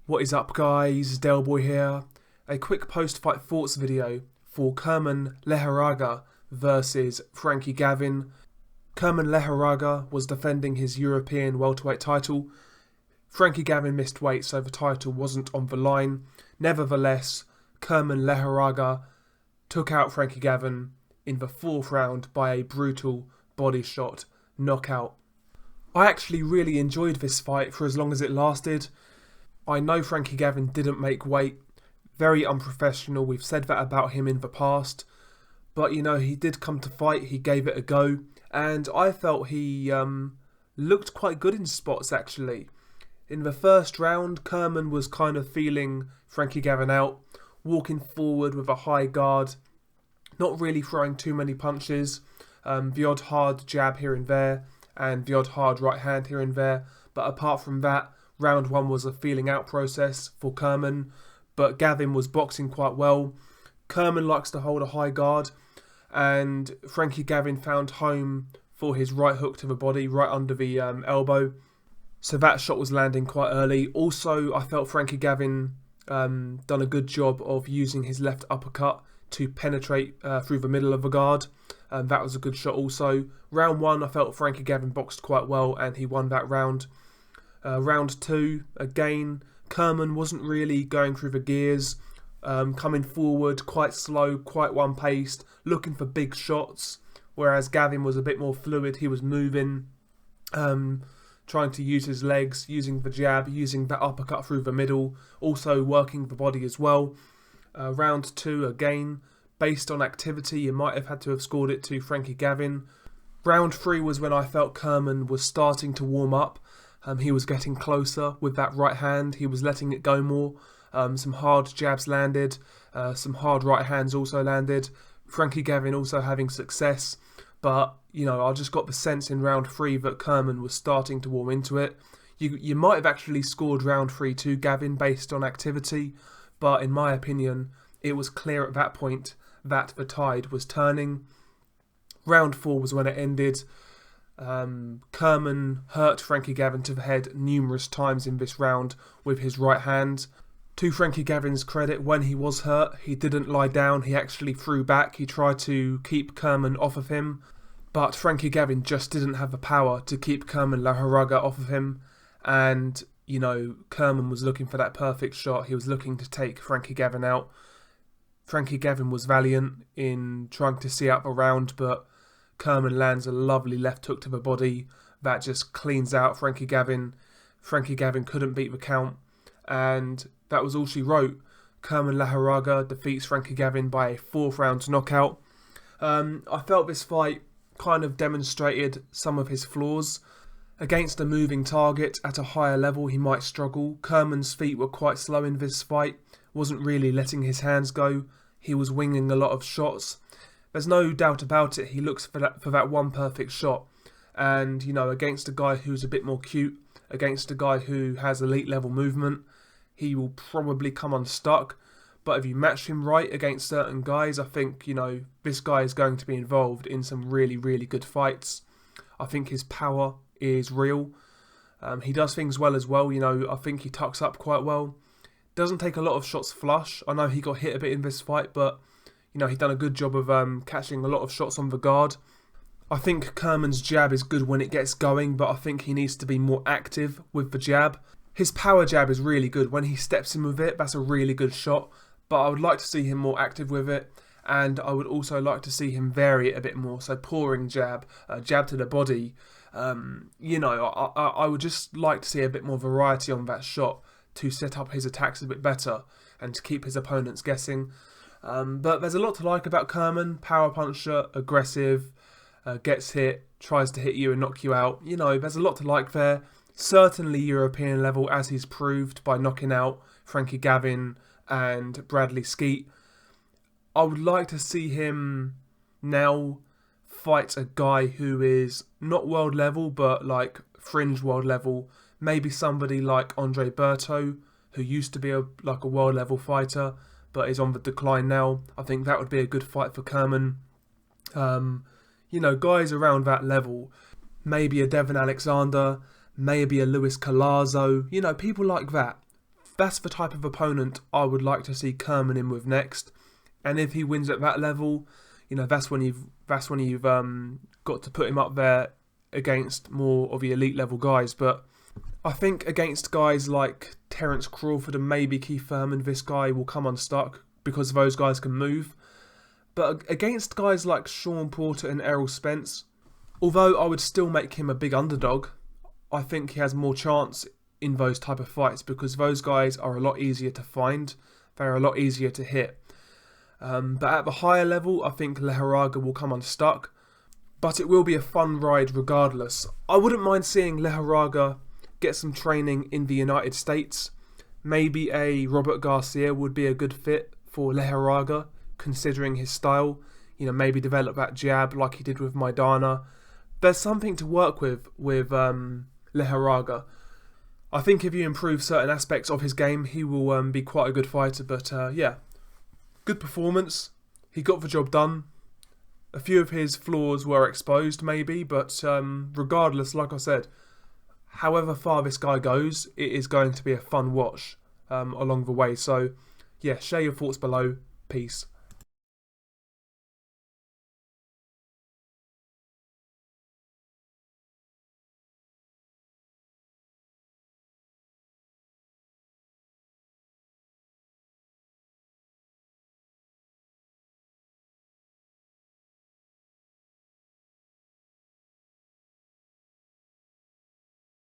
What is up guys, Delboy here. A quick post-fight thoughts video for Kerman Lejarraga versus Frankie Gavin. Kerman Lejarraga was defending his European welterweight title. Frankie Gavin missed weight, so the title wasn't on the line. Nevertheless, Kerman Lejarraga took out Frankie Gavin in the 4th round by a brutal body shot knockout. I actually really enjoyed this fight for as long as it lasted. I know Frankie Gavin didn't make weight, very unprofessional, we've said that about him in the past, but you know, he did come to fight, he gave it a go, and I felt he looked quite good in spots actually. In the 1st round, Kerman was kind of feeling Frankie Gavin out, walking forward with a high guard, not really throwing too many punches, the odd hard jab here and there, and the odd hard right hand here and there, but apart from that, round 1 was a feeling out process for Kerman, but Gavin was boxing quite well. Kerman likes to hold a high guard, and Frankie Gavin found home for his right hook to the body, right under the elbow. So that shot was landing quite early. Also, I felt Frankie Gavin done a good job of using his left uppercut to penetrate through the middle of the guard. That was a good shot also. Round 1, I felt Frankie Gavin boxed quite well, and he won that round. Round 2, again, Kerman wasn't really going through the gears, coming forward quite slow, quite one-paced, looking for big shots, whereas Gavin was a bit more fluid. He was moving, trying to use his legs, using the jab, using that uppercut through the middle, also working the body as well. Round 2, again, based on activity, you might have had to have scored it to Frankie Gavin. Round 3 was when I felt Kerman was starting to warm up. He was getting closer with that right hand. He was letting it go more. Some hard jabs landed. Some hard right hands also landed. Frankie Gavin also having success. But, you know, I just got the sense in round 3 that Kerman was starting to warm into it. You might have actually scored round 3 to Gavin based on activity. But in my opinion, it was clear at that point that the tide was turning. Round 4 was when it ended. Kerman hurt Frankie Gavin to the head numerous times in this round with his right hand. To Frankie Gavin's credit, when he was hurt, he didn't lie down, he actually threw back, he tried to keep Kerman off of him, but Frankie Gavin just didn't have the power to keep Kerman Lejarraga off of him, and, you know, Kerman was looking for that perfect shot, he was looking to take Frankie Gavin out. Frankie Gavin was valiant in trying to see out the round, but Kerman lands a lovely left hook to the body that just cleans out Frankie Gavin. Frankie Gavin couldn't beat the count, and that was all she wrote. Kerman Lejarraga defeats Frankie Gavin by a 4th round knockout. I felt this fight kind of demonstrated some of his flaws. Against a moving target at a higher level, he might struggle. Kerman's feet were quite slow in this fight, wasn't really letting his hands go. He was winging a lot of shots. There's no doubt about it, he looks for that one perfect shot. And, you know, against a guy who's a bit more cute, against a guy who has elite level movement, he will probably come unstuck. But if you match him right against certain guys, I think, you know, this guy is going to be involved in some really, really good fights. I think his power is real. He does things well as well, you know, I think he tucks up quite well. Doesn't take a lot of shots flush. I know he got hit a bit in this fight, but you know, he's done a good job of catching a lot of shots on the guard. I think Kerman's jab is good when it gets going, but I think he needs to be more active with the jab. His power jab is really good. When he steps in with it, that's a really good shot. But I would like to see him more active with it. And I would also like to see him vary it a bit more. So pouring jab, jab to the body. You know, I would just like to see a bit more variety on that shot to set up his attacks a bit better and to keep his opponents guessing. But there's a lot to like about Kerman. Power puncher, aggressive, gets hit, tries to hit you and knock you out. You know, there's a lot to like there. Certainly European level, as he's proved by knocking out Frankie Gavin and Bradley Skeet. I would like to see him now fight a guy who is not world level, but like fringe world level. Maybe somebody like Andre Berto, who used to be a world level fighter, but is on the decline now. I think that would be a good fight for Kerman. You know, guys around that level. Maybe a Devon Alexander, maybe a Luis Collazo. You know, people like that. that's the type of opponent I would like to see Kerman in with next. And if he wins at that level, that's when you've got to put him up there against more of the elite level guys. But I think against guys like Terence Crawford and maybe Keith Thurman, this guy will come unstuck because those guys can move. But against guys like Sean Porter and Errol Spence, although I would still make him a big underdog, I think he has more chance in those type of fights because those guys are a lot easier to find. They're a lot easier to hit. But at the higher level, I think Lejarraga will come unstuck. But it will be a fun ride regardless. I wouldn't mind seeing Lejarraga get some training in the United States. Maybe a Robert Garcia would be a good fit for Lejarraga, considering his style. Maybe develop that jab like he did with Maidana. There's something to work with Lejarraga. I think if you improve certain aspects of his game, he will be quite a good fighter. But yeah, good performance. He got the job done. A few of his flaws were exposed maybe, but regardless, like I said, however far this guy goes, it is going to be a fun watch along the way. So yeah, share your thoughts below. Peace.